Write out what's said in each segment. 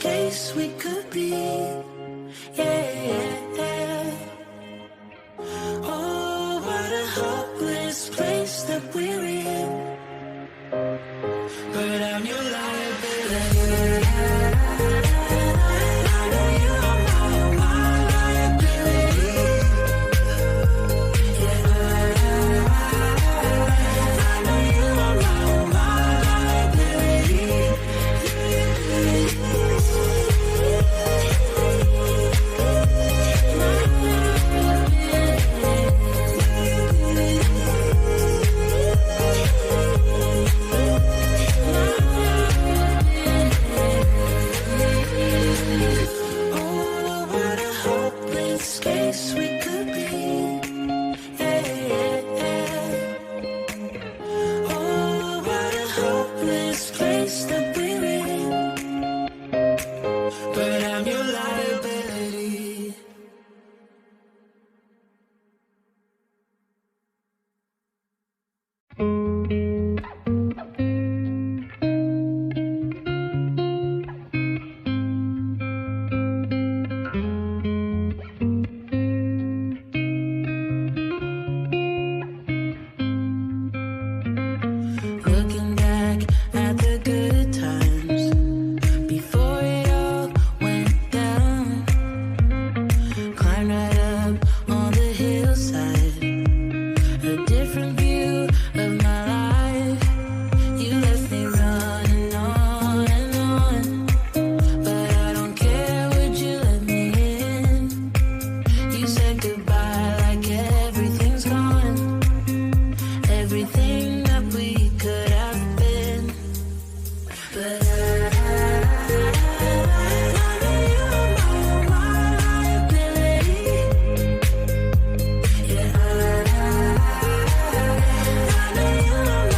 case we could be. Yeah. Oh, what a hopeless place that we're in. But I'm your liability. I know you are my liability. Yeah. I know you are my liability. Oh, what a hopeless case we could be. Yeah. Oh, what a hopeless place that we're in. But I'm your liability. Looking back at the good times before it all went down. Climbed right up on the hillside, a different view of my life. You left me running on and on, but I don't care, would you let me in? You said goodbye like everything's gone, everything that we could have been. But I know you are my liability. Yeah, I know you are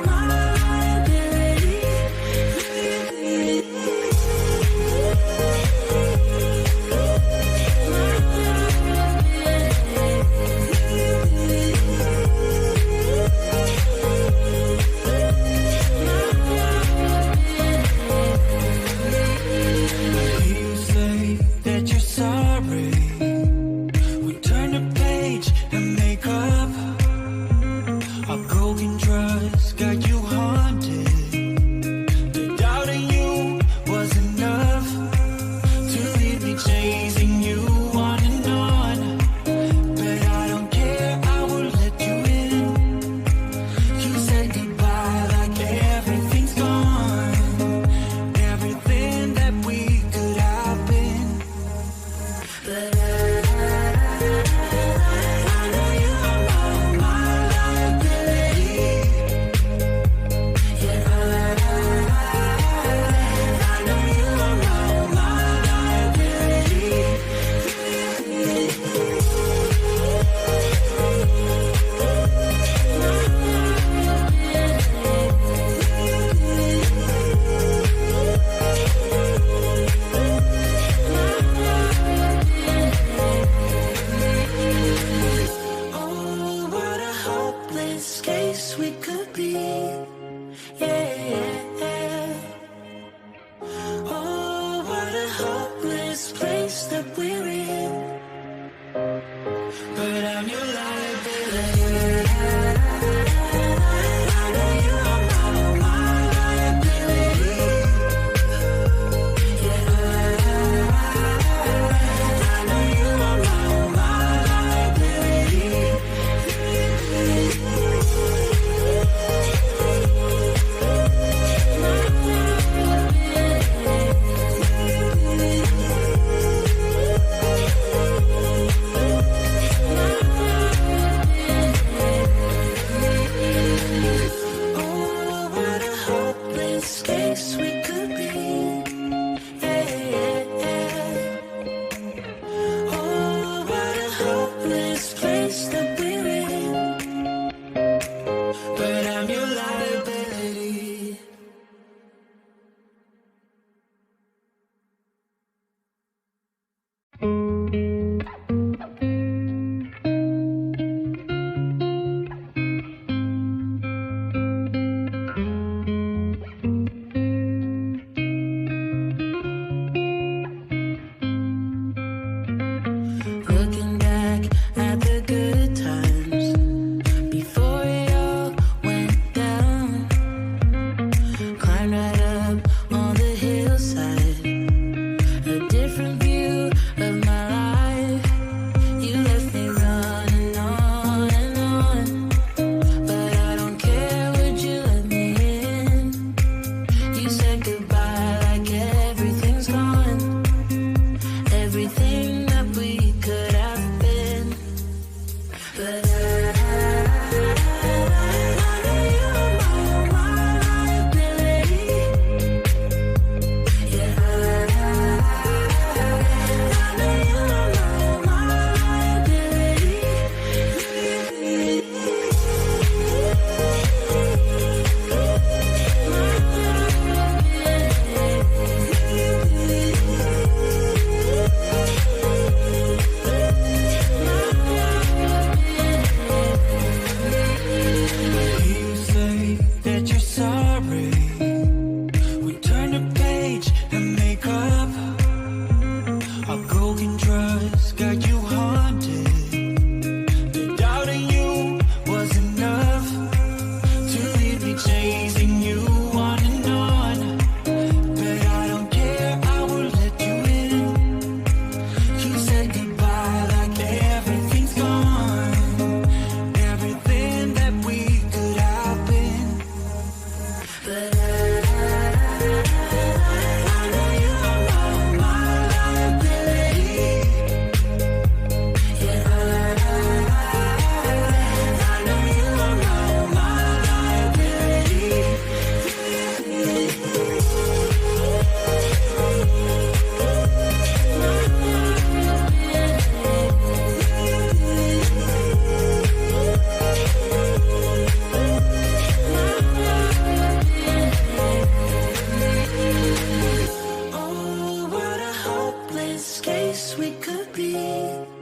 my liability. You say that you're sorry. We turn the page and make up. Our broken trust got you haunted. The doubt in you was enough to leave me chasing you on and on. But I don't care, I will let you in. You said goodbye like everything's gone, everything that we could have been. But I know you are my liability. Yeah, I know you are my liability. Oh, what a hopeless case we could be. Yeah. Oh, what a hopeless place that we're in. But I'm your liability. I know you are my liability. Yeah. I know you are my liability. best we could be.